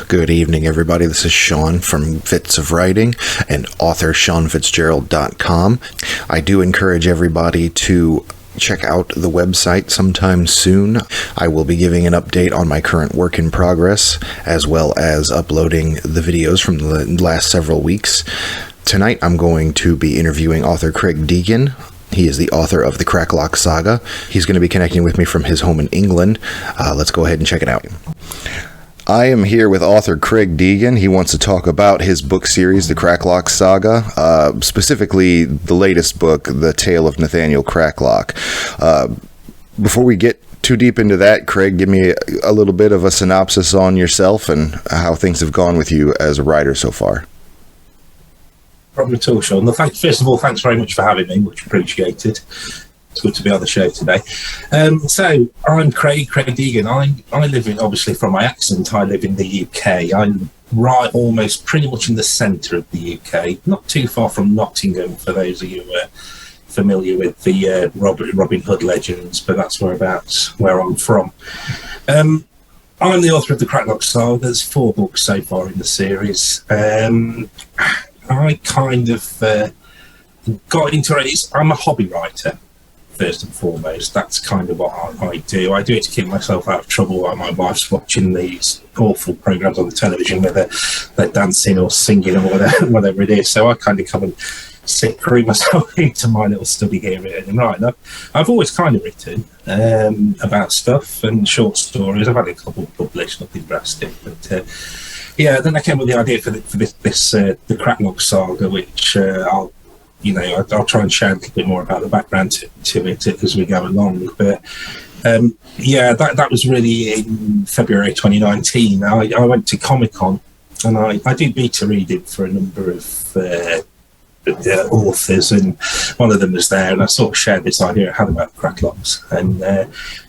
Good evening, everybody. This is Sean from Fits of Writing and author SeanFitzgerald.com. I do encourage everybody to check out the website sometime soon. I will be giving an update on my current work in progress, as well as uploading the videos from the last several weeks. Tonight, I'm going to be interviewing author Craig Deegan. He is the author of the Cracklock Saga. He's going to be connecting with me from his home in England. Let's go ahead and check it out. I am here with author Craig Deegan. He wants to talk about his book series, the Cracklock Saga, specifically the latest book, The Tale of Nathaniel Cracklock. Before we get too deep into that, Craig, give me a little bit of a synopsis on yourself and how things have gone with you as a writer so far. Problem at all, Sean. First of all, thanks very much for having me. Much appreciated. It's good to be on the show today. So I'm Craig Deegan. I live in, obviously from my accent, I live in the UK. I'm right almost pretty much in the centre of the UK, not too far from Nottingham, for those of you who are familiar with the Robin Hood legends, but that's where I'm from. I'm the author of the Cracklock Saga. There's 4 books so far in the series. I kind of got into it. I'm a hobby writer, first and foremost. That's kind of what I do. I do it to keep myself out of trouble while my wife's watching these awful programs on the television where they're dancing or singing or whatever it is. So I kind of come and creep myself into my little study here and writing. I've always kind of written about stuff and short stories. I've had a couple published, nothing drastic, but yeah. Then I came with the idea for this the Cracklock Saga, which I'll try and share a little bit more about the background to it as we go along. But yeah, that was really in February 2019. I went to Comic-Con and I did beta reading for a number of authors, and one of them was there, and I sort of shared this idea I had about Cracklocks, and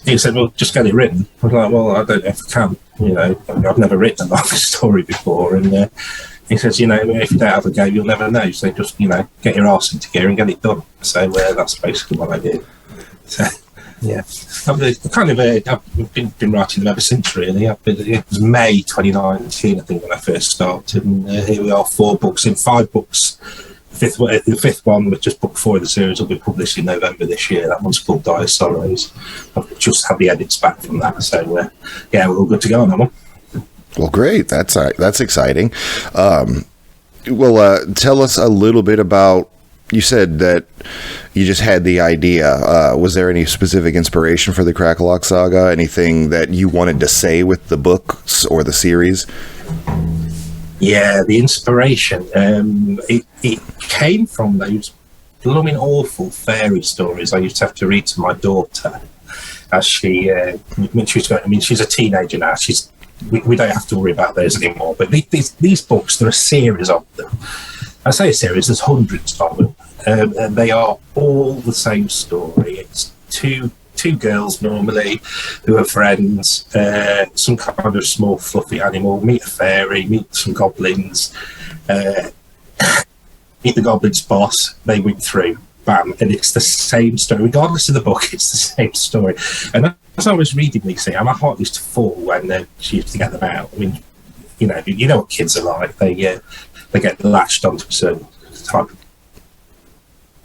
he said, well, just get it written. I was like, well, I don't know if I can, I've never written a long story before, and he says, if you don't have a go, you'll never know, so just, get your arse into gear and get it done. So that's basically what I did. So yeah, I've been writing them ever since, really. It was May 2019, I think, when I first started, and here we are, 4 books in 5 books. The fifth one, which is book 4 of the series, will be published in November this year. That one's called Dire Sorrows. I've just had the edits back from that, so yeah, we're all good to go on that one. Well, great. That's exciting. Tell us a little bit about. You said that you just had the idea. Was there any specific inspiration for the Cracklock Saga? Anything that you wanted to say with the books or the series? Yeah, the inspiration. It came from those blooming awful fairy stories I used to have to read to my daughter as she's a teenager now. We don't have to worry about those anymore. But these books, there are a series of them. I say a series, there's hundreds of them, and they are all the same story. It's two girls normally who are friends, some kind of small fluffy animal, meet a fairy, meet some goblins, meet the goblin's boss, they went through, bam, and it's the same story. Regardless of the book, it's the same story. And as I was reading these things, my heart used to fall when she used to get them out. I mean, you know what kids are like. They get latched onto a certain type of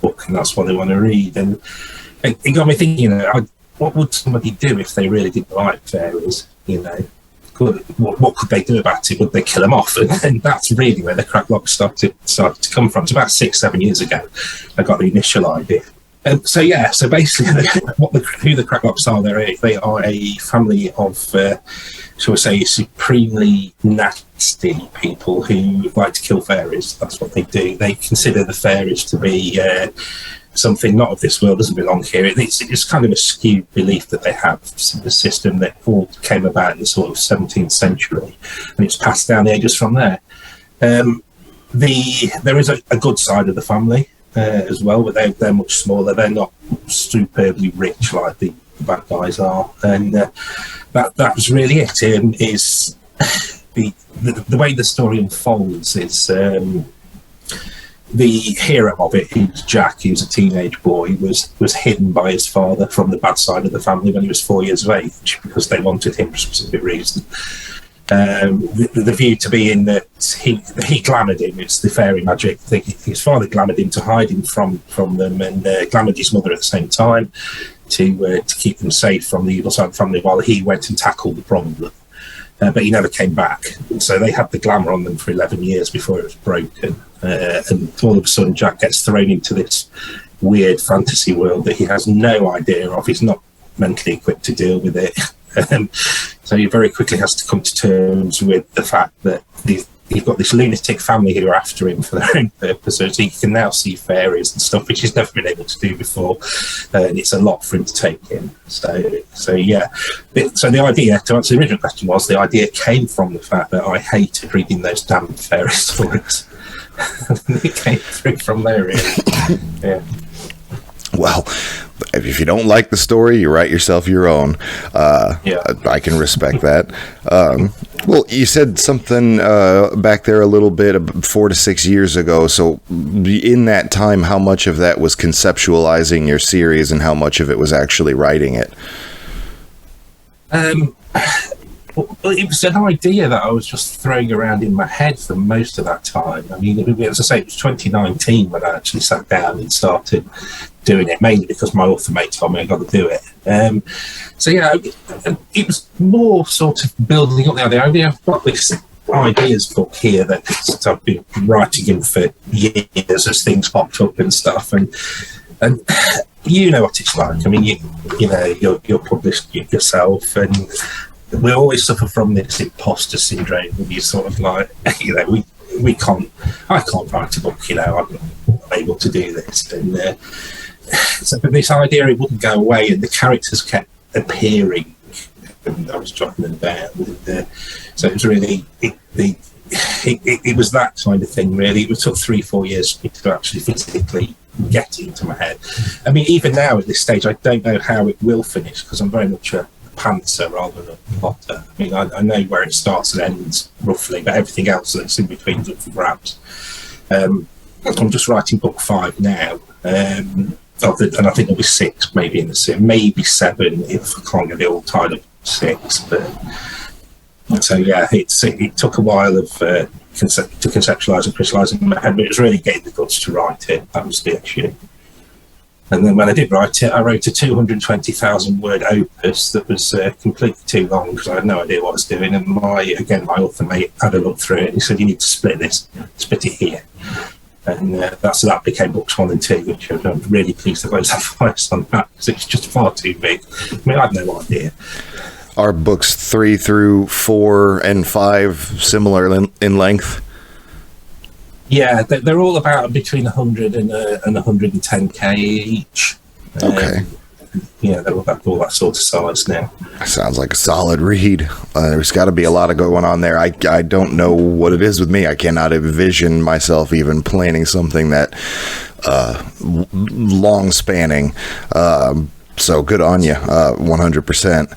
book, and that's what they want to read. And it got me thinking, what would somebody do if they really didn't like fairies? What could they do about it? Would they kill them off? And that's really where the Cracklock started to come from. It's about 6-7 years ago I got the initial idea. So basically who the Cracklocks are, they are a family of shall we say supremely nasty people who like to kill fairies. That's what they do. They consider the fairies to be something not of this world, doesn't belong here. It's kind of a skewed belief that they have. The system that all came about in the sort of 17th century, and it's passed down the ages from there. There is a good side of the family as well, but they're much smaller. They're not superbly rich like the bad guys are, and that was really it. Is the way the story unfolds is the hero of it, who's Jack, who's a teenage boy, was hidden by his father from the bad side of the family when he was 4 years of age because they wanted him for a specific reason. the view to being that he glamoured him. It's the fairy magic thing. His father glamoured him to hide him from them, and glamoured his mother at the same time to keep them safe from the evil side of the family while he went and tackled the problem. But he never came back. So they had the glamour on them for 11 years before it was broken. And all of a sudden, Jack gets thrown into this weird fantasy world that he has no idea of. He's not mentally equipped to deal with it. So he very quickly has to come to terms with the fact that you've got this lunatic family who are after him for their own purposes. So he can now see fairies and stuff, which he's never been able to do before, and it's a lot for him to take in. So yeah. So the idea, to answer the original question, was the idea came from the fact that I hated reading those damn fairy stories. It came through from there, really. Yeah. Well, if you don't like the story, you write yourself your own. Yeah. I can respect that. Well, you said something back there a little bit 4 to 6 years ago. So in that time, how much of that was conceptualizing your series and how much of it was actually writing it? Well, it was an idea that I was just throwing around in my head for most of that time. I mean, as I say, it was 2019 when I actually sat down and started doing it, mainly because my author mate told me I got to do it. So yeah, it was more sort of building up the idea. I mean, I've got this ideas book here that I've been writing in for years as things popped up and stuff, and you know what it's like. I mean, you know, you're published yourself, and we always suffer from this imposter syndrome. You sort of like, you know, I can't write a book, you know, I'm not able to do this. And so but this idea, it wouldn't go away, and the characters kept appearing, and I was jotting them down. And, so it was really, it was that kind of thing, really. It took 3-4 years for me to actually physically get it into my head. I mean, even now at this stage, I don't know how it will finish, because I'm very much a pantser rather than a plotter. I mean, I know where it starts and ends roughly, but everything else that's in between is up for grabs. I'm just writing book 5 now, and I think there'll be 6 maybe in the maybe 7 if I can't get it all tied up. 6, but so yeah, it took a while of to conceptualise and crystallise in my head, but it was really getting the guts to write it. That was the issue. And then when I did write it, I wrote a 220,000 word opus that was completely too long because I had no idea what I was doing. And my author mate had a look through it and he said, "You need to split it here." And that became books 1 and 2, which I'm really pleased to close advice on that because it's just far too big. I mean, I had no idea. Are books 3 through 4 and 5 similar in length? Yeah, they're all about between 100 and 110k each. Okay. Yeah, they're about all that sort of size now. Sounds like a solid read. There's got to be a lot of going on there. I don't know what it is with me. I cannot envision myself even planning something that long spanning. So good on you, 100%.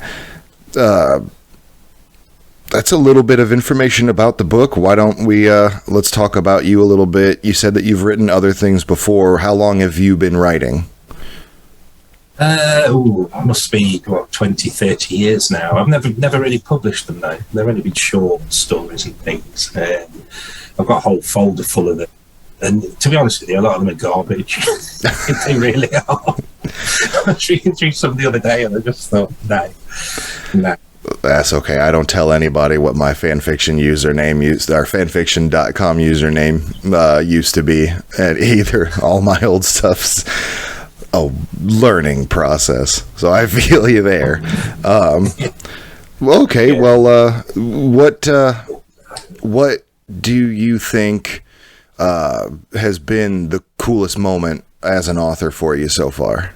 That's a little bit of information about the book. Why don't we let's talk about you a little bit. You said that you've written other things before. How long have you been writing? Must be 20, 30 years now. I've never really published them though. They've only been short stories and things. I've got a whole folder full of them. And to be honest with you, a lot of them are garbage. They really are. I was reading through some the other day and I just thought, no. That's okay. I don't tell anybody what my fanfiction username our fanfiction.com username used to be at either. All my old stuff's a learning process. So I feel you there. Okay. Yeah. Well, what do you think has been the coolest moment as an author for you so far?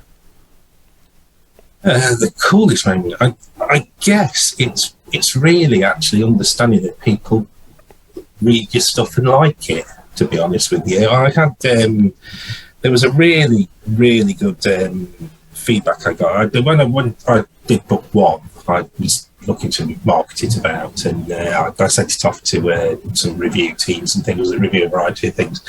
The coolest moment, I guess it's really actually understanding that people read your stuff and like it, to be honest with you. I had there was a really, really good feedback I got. When I did book 1, I was looking to market it about, and I sent it off to some review teams and things that review a variety of things.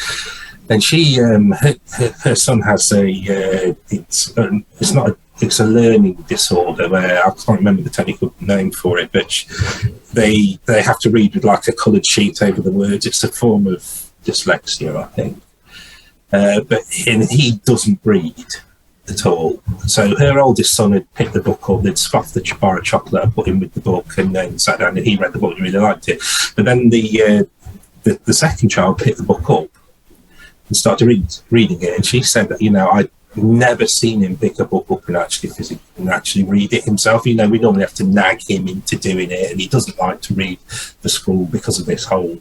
And she, her son has it's not a it's a learning disorder where I can't remember the technical name for it, but they have to read with like a coloured sheet over the words. It's a form of dyslexia, I think. But he doesn't read at all. So her oldest son had picked the book up, they'd scoffed the bar of chocolate and put him with the book, and then sat down and he read the book and really liked it. But then the second child picked the book up and started reading it, and she said that, I'd never seen him pick a book up and actually read it himself. We normally have to nag him into doing it, and he doesn't like to read for school because of this whole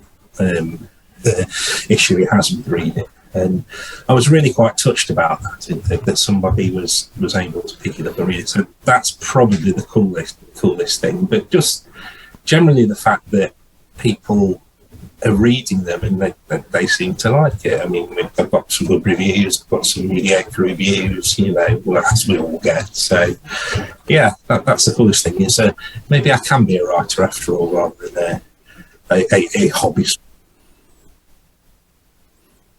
issue he has with reading. And I was really quite touched about that somebody was able to pick it up and read it. So that's probably the coolest thing. But just generally the fact that people are reading them and they seem to like it. I mean, I've got some good reviews, I've got some mediocre reviews, as we all get. So yeah, that's the coolest thing. Is maybe I can be a writer after all, rather than a hobbyist.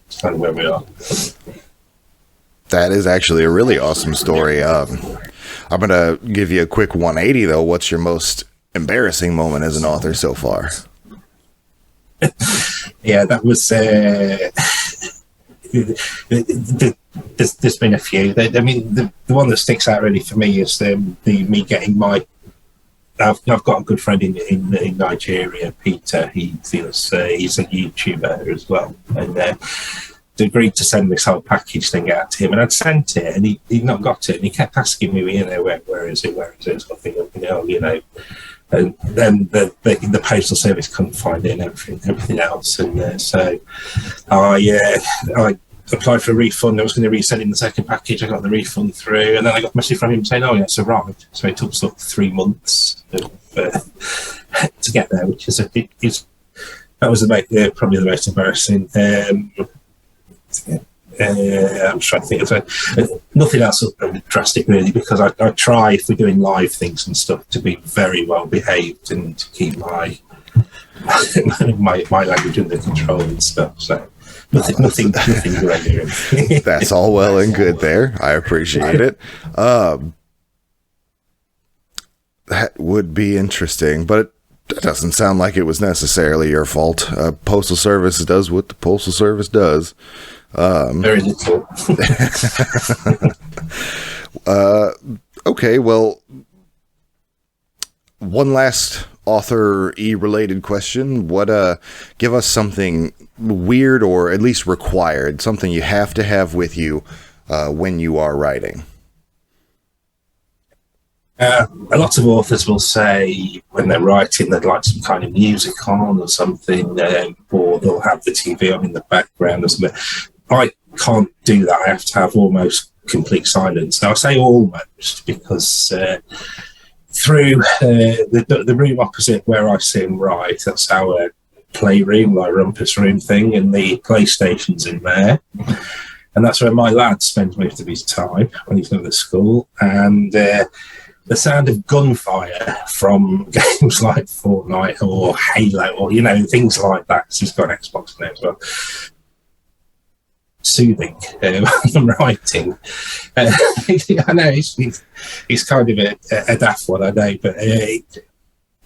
That's kind of where we are. That is actually a really awesome story. I'm going to give you a quick 180, though. What's your most embarrassing moment as an author so far? Yeah, that was... there's been a few. I mean, the one that sticks out really for me is me getting my... I've got a good friend in Nigeria, Peter. He's a YouTuber as well, and they agreed to send this whole package thing out to him, and I'd sent it, and he'd not got it, and he kept asking me, where is it? And then the postal service couldn't find it, and everything else, and so I applied for a refund. I was going to resend him the second package. I got the refund through, and then I got a message from him saying, "Oh, yeah, it's arrived." So it took sort of 3 months to get there, which that was probably the most embarrassing. I'm trying to think of nothing else drastic really, because I try, if we're doing live things and stuff, to be very well behaved and to keep my language under control and stuff. So. Nothing great. That's all well and good there. I appreciate it. That would be interesting, but it doesn't sound like it was necessarily your fault. Postal Service does what the Postal Service does. Very little. Okay, well, one last author-y related question. Give us something weird, or at least required, something you have to have with you when you are writing. A lot of authors will say when they're writing they'd like some kind of music on or something, or they'll have the TV on in the background or something. I can't do that. I have to have almost complete silence. Now I say almost because through the room opposite where I sit and write, that's our playroom, like rumpus room thing, and the PlayStation's in there, and that's where my lad spends most of his time when he's not at school. And the sound of gunfire from games like Fortnite or Halo or things like that, so he's got an Xbox now as well, soothing from writing. I know he's kind of a daft one, I know, but it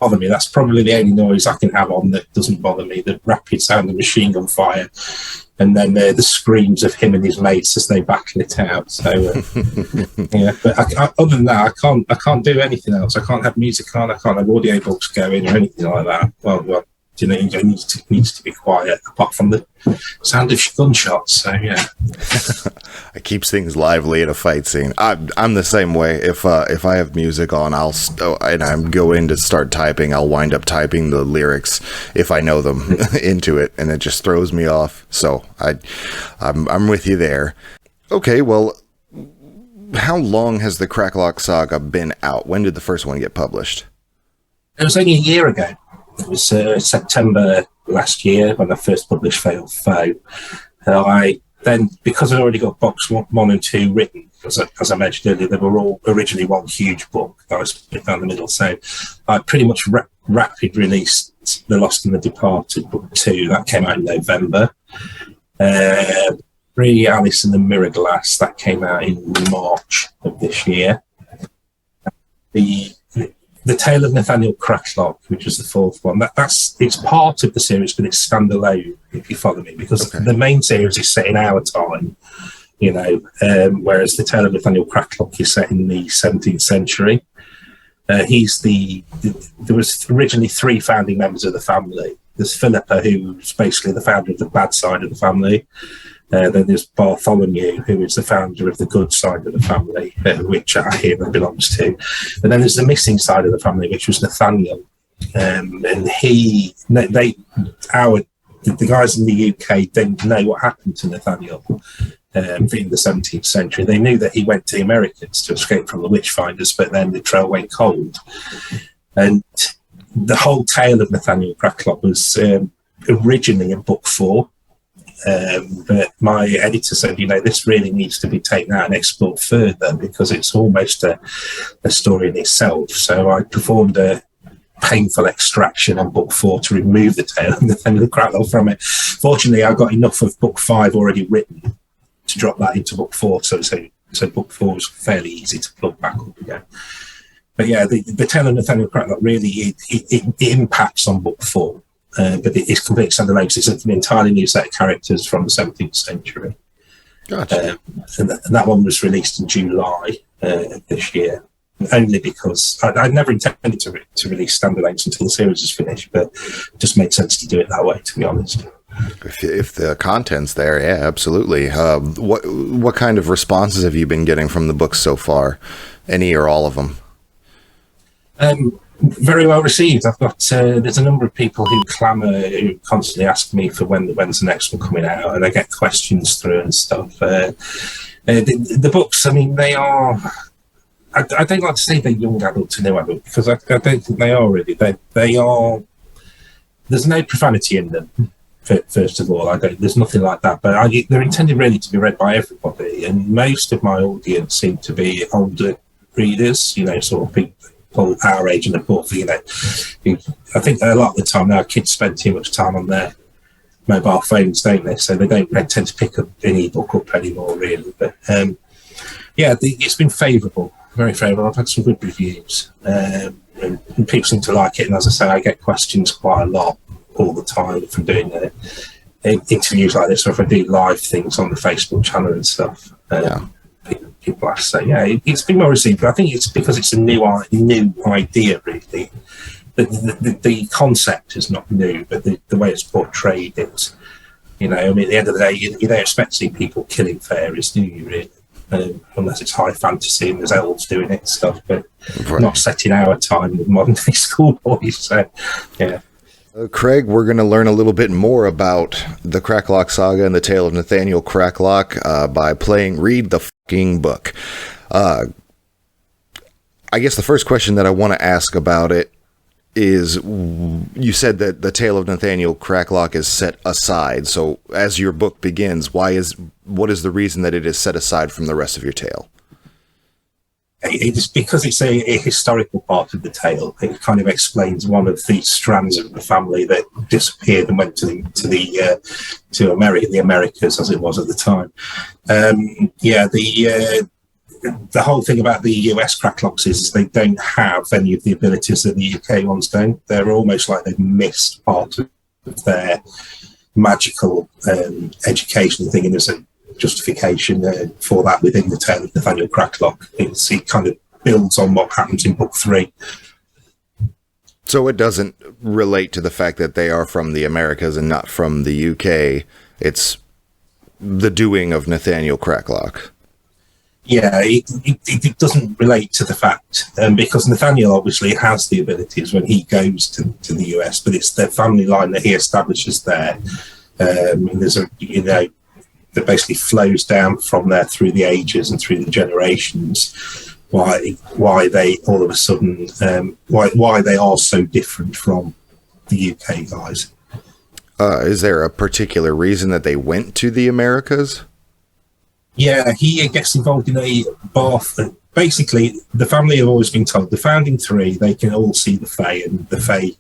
bother me. That's probably the only noise I can have on that doesn't bother me, the rapid sound of machine gun fire, and then the screams of him and his mates as they backlit it out. So yeah, but other than that, I can't do anything else. I can't have music on, I can't have audiobooks going or anything like that. Well, it needs to be quiet, apart from the sound of gunshots. So yeah, it keeps things lively in a fight scene. I'm the same way. If I have music on, and I'm going to start typing, I'll wind up typing the lyrics if I know them into it, and it just throws me off. So I'm with you there. Okay, well, how long has the Cracklock Saga been out? When did the first one get published? It was only a year ago. It was September last year when I first published Fatal Foe. I then, because I'd already got books 1 and 2 written, as I mentioned earlier, they were all originally one huge book that I split down the middle. So I pretty much rapid released The Lost and the Departed book 2. That came out in November. Alice and the Mirror Glass, that came out in March of this year. the the Tale of Nathaniel Cracklock, which was the fourth one. It's part of the series, but it's standalone, if you follow me, because the main series is set in our time, whereas the Tale of Nathaniel Cracklock is set in the 17th century. There was originally three founding members of the family. There's Philippa, who's basically the founder of the bad side of the family. Then there's Bartholomew, who is the founder of the good side of the family, which I hear that belongs to. And then there's the missing side of the family, which was Nathaniel. And the guys in the UK didn't know what happened to Nathaniel in the 17th century. They knew that he went to the Americas to escape from the witchfinders, but then the trail went cold. And the whole tale of Nathaniel Cracklock was originally in book 4. But my editor said, this really needs to be taken out and explored further because it's almost a story in itself. So I performed a painful extraction on book 4 to remove the tale of Nathaniel Cracklock from it. Fortunately, I got enough of book 5 already written to drop that into book 4. So book 4 was fairly easy to plug back up again. But yeah, the tale of Nathaniel Cracklock really it impacts on book 4. But it's completely standalone. It's an entirely new set of characters from the 17th century. Gotcha. And that one was released in July this year, only because I never intended to release standalones until the series is finished, but it just made sense to do it that way, to be honest. If the content's there, yeah, absolutely. What kind of responses have you been getting from the books so far? Any or all of them? Very well received. I've got there's a number of people who who constantly ask me for when's the next one coming out, and I get questions through and stuff. The books, I mean, they are. I don't like to say they're young adult to new adult because I don't think they are really. They are. There's no profanity in them. First of all, there's nothing like that. But they're intended really to be read by everybody, and most of my audience seem to be older readers. Sort of people our age and above, I think a lot of the time now kids spend too much time on their mobile phones, don't they? So they don't tend to pick up an ebook up anymore, really. But it's been favourable, very favourable. I've had some good reviews, and people seem to like it. And as I say, I get questions quite a lot all the time from doing interviews like this, or if I do live things on the Facebook channel and stuff. People have to say, it's been well received. But I think it's because it's a new idea, really. The concept is not new, but the way it's portrayed is, at the end of the day, you don't expect to see people killing fairies, do you, really? Unless it's high fantasy and there's elves doing it and stuff, but not set in our time with modern day schoolboys. So, yeah. Craig, we're going to learn a little bit more about the Cracklock Saga and the Tale of Nathaniel Cracklock by read the fucking book. I guess the first question that I want to ask about it is, you said that the Tale of Nathaniel Cracklock is set aside. So as your book begins, what is the reason that it is set aside from the rest of your tale? It's because it's a historical part of the tale. It kind of explains one of the strands of the family that disappeared and went to America, the Americas as it was at the time. The whole thing about the US Cracklocks is they don't have any of the abilities that the UK ones don't. They're almost like they've missed part of their magical education thing, and there's a justification for that within the Tale of Nathaniel Cracklock. It kind of builds on what happens in book 3. So it doesn't relate to the fact that they are from the Americas and not from the UK. It's the doing of Nathaniel Cracklock. Yeah, it doesn't relate to the fact, because Nathaniel obviously has the abilities when he goes to the US, but it's the family line that he establishes there. And there's that basically flows down from there through the ages and through the generations. Why they all of a sudden why they are so different from the UK guys. Is there a particular reason that they went to the Americas? Yeah, he gets involved in a bath. Basically, the family have always been told the founding 3 they can all see the Fae, and the Fae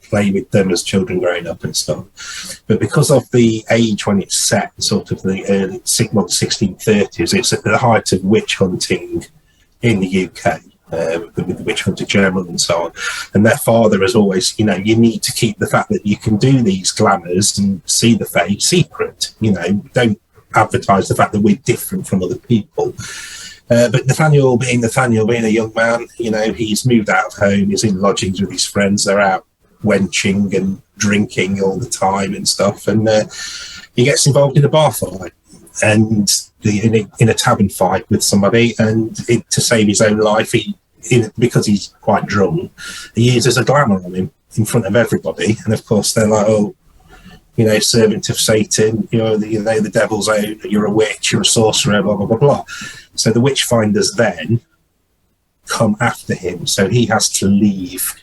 play with them as children growing up and stuff. But because of the age when it's set, sort of the early 1630s, it's at the height of witch hunting in the UK. with the witch hunter general and so on. And their father has always, you need to keep the fact that you can do these glamours and see the fae secret. Don't advertise the fact that we're different from other people. But Nathaniel being a young man, he's moved out of home, he's in lodgings with his friends, they're out wenching and drinking all the time and stuff, and he gets involved in a bar fight and in a tavern fight with somebody, and to save his own life, because he's quite drunk, he uses a glamour on him in front of everybody, and of course they're like, oh, servant of Satan, the devil's own, you're a witch, you're a sorcerer, blah blah blah blah. So the witch finders then come after him, so he has to leave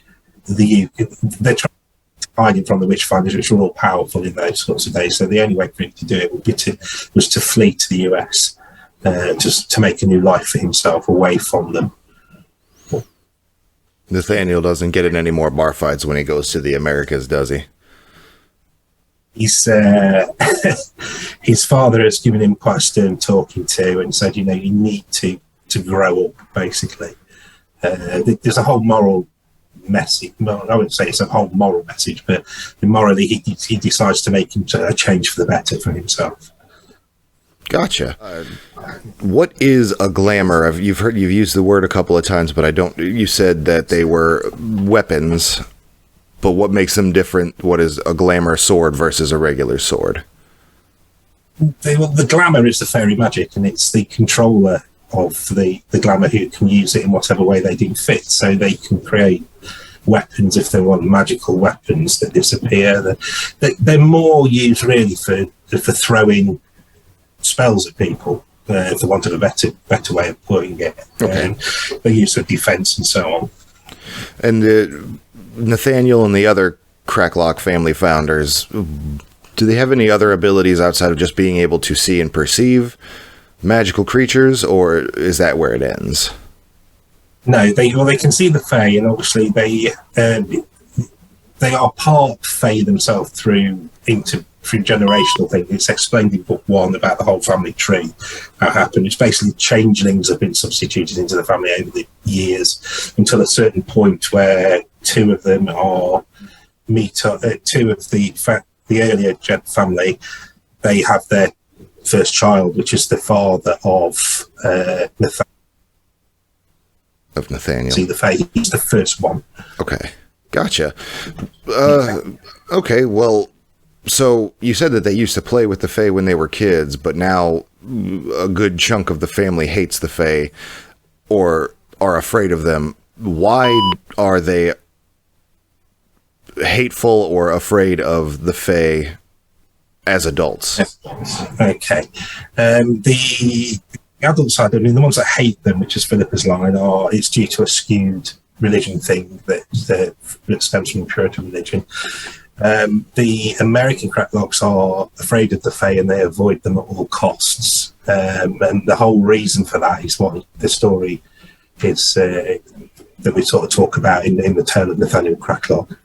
the UK. They're trying to hide him from the witch finders, which were all powerful in those sorts of days. So the only way for him to do it was to flee to the US, just to make a new life for himself away from them. Nathaniel doesn't get in any more bar fights when he goes to the Americas, does he? His father has given him quite a stern talking to and said, you need to grow up, basically. There's a whole moral message. Well, I wouldn't say it's a whole moral message, but morally he decides to make a change for the better for himself. Gotcha. What is a glamour? You've used the word a couple of times, but you said that they were weapons. But what makes them different? What is a glamour sword versus a regular sword? The glamour is the fairy magic, and it's the controller of the glamour who can use it in whatever way they deem fit. So they can create weapons if they want magical weapons that disappear. They're more used really for throwing spells at people, for want of a better way of putting it. Okay. They're used for defense and so on. And Nathaniel and the other Cracklock family founders, do they have any other abilities outside of just being able to see and perceive magical creatures, or is that where it ends? No, they can see the fae, and obviously they are part fae themselves through generational things. It's explained in book 1 about the whole family tree, how it happened. It's basically changelings have been substituted into the family over the years until a certain point where two of them two of the earlier family, they have their first child, which is the father of Nathaniel. See the fae, he's the first one. Okay, gotcha. Okay, well, so you said that they used to play with the fae when they were kids, but now a good chunk of the family hates the fae or are afraid of them. Why are they hateful or afraid of the fae as adults? Okay. The adult side, the ones that hate them, which is Philippa's line, it's due to a skewed religion thing that stems from Puritan religion. The American Cracklocks are afraid of the fae and they avoid them at all costs. And the whole reason for that is what the story is that we sort of talk about in the tale of Nathaniel Cracklock.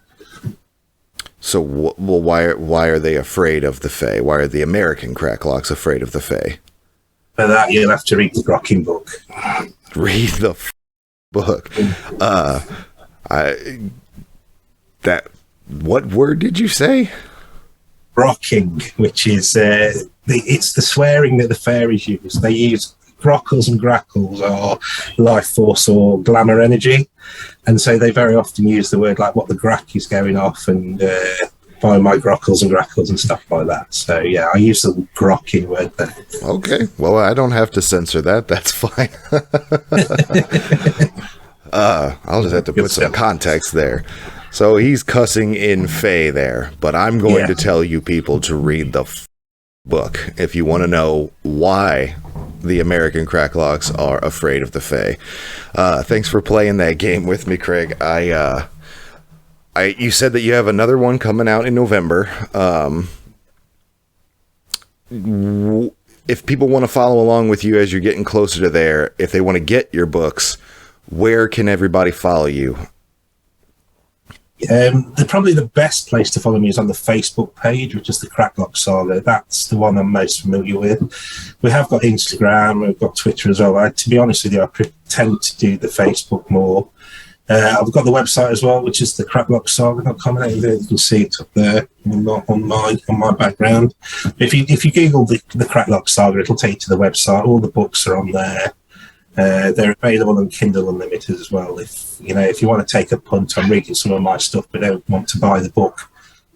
So, why are they afraid of the fae? Why are the American Cracklocks afraid of the fae? For that, you'll have to read the Grocking book. Read the book. What word did you say? Grocking, which is it's the swearing that the fairies use. They use grockles and grackles are life force or glamour energy, and so they very often use the word like what the grack is going off and by my grockles and grackles and stuff like that. So yeah, I use the grocking word there. Okay, well, I don't have to censor that. That's fine. I'll just have to put some context there. So he's cussing in fae there, but I'm going to tell you people to read the book if you want to know why the American Cracklocks are afraid of the fae. Thanks for playing that game with me, Craig. You said that you have another one coming out in November. If people want to follow along with you as you're getting closer to there, if they want to get your books, where can everybody follow you? Probably the best place to follow me is on the Facebook page, which is the Cracklock Saga. That's the one I'm most familiar with. We have got Instagram, we've got Twitter as well. To be honest with you, I tend to do the Facebook more. I've got the website as well, which is the cracklocksaga.com. You can see it up there on my background. If you Google the Cracklock Saga, it'll take you to the website. All the books are on there. They're available on Kindle Unlimited as well. If you want to take a punt on reading some of my stuff but don't want to buy the book,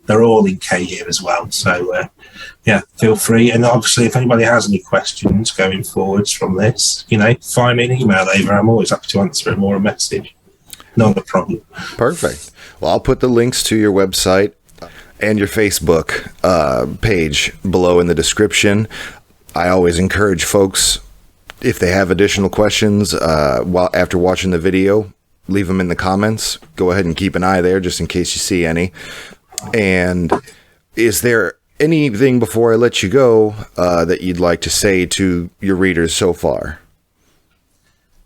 they're all in KU as well. So feel free. And obviously, if anybody has any questions going forwards from this, fire me an email over. I'm always happy to answer them or a message. Not a problem. Perfect. Well, I'll put the links to your website and your Facebook page below in the description. I always encourage folks, if they have additional questions after watching the video, leave them in the comments. Go ahead and keep an eye there just in case you see any. And is there anything before I let you go that you'd like to say to your readers so far?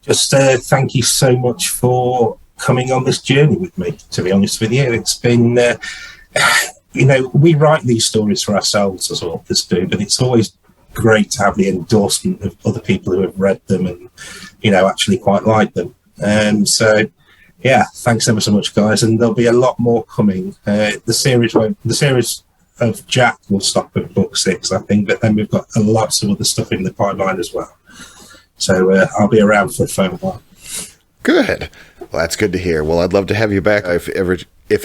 Just thank you so much for coming on this journey with me, to be honest with you. It's been, we write these stories for ourselves as authors do, but it's always great to have the endorsement of other people who have read them and actually quite like them. Thanks ever so much, guys, and there'll be a lot more coming. The series of Jack will stop at book 6, I think, but then we've got lots of other stuff in the pipeline as well, so I'll be around for a phone while. Good. Well, that's good to hear. Well, I'd love to have you back if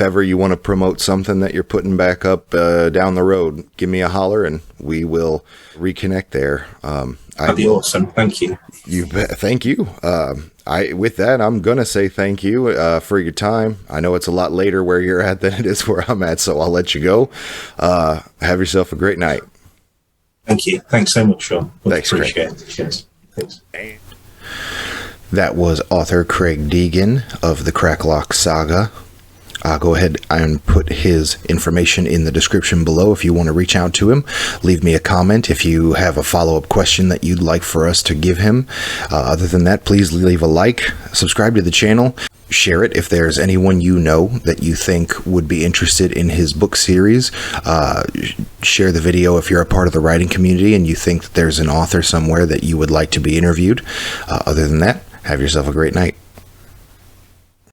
ever you want to promote something that you're putting back up down the road. Give me a holler and we will reconnect there. That'd be awesome. Thank you. You bet. Thank you. With that, I'm gonna say thank you for your time. I know it's a lot later where you're at than it is where I'm at, so I'll let you go. Have yourself a great night. Thank you. Thanks so much, Sean. Thanks, appreciate it. Cheers. Thanks. That was author Craig Deegan of the Cracklock Saga. Go ahead and put his information in the description below if you want to reach out to him. Leave me a comment if you have a follow-up question that you'd like for us to give him. Other than that, please leave a like, subscribe to the channel, share it if there's anyone you know that you think would be interested in his book series. Share the video if you're a part of the writing community and you think that there's an author somewhere that you would like to be interviewed. Other than that, have yourself a great night.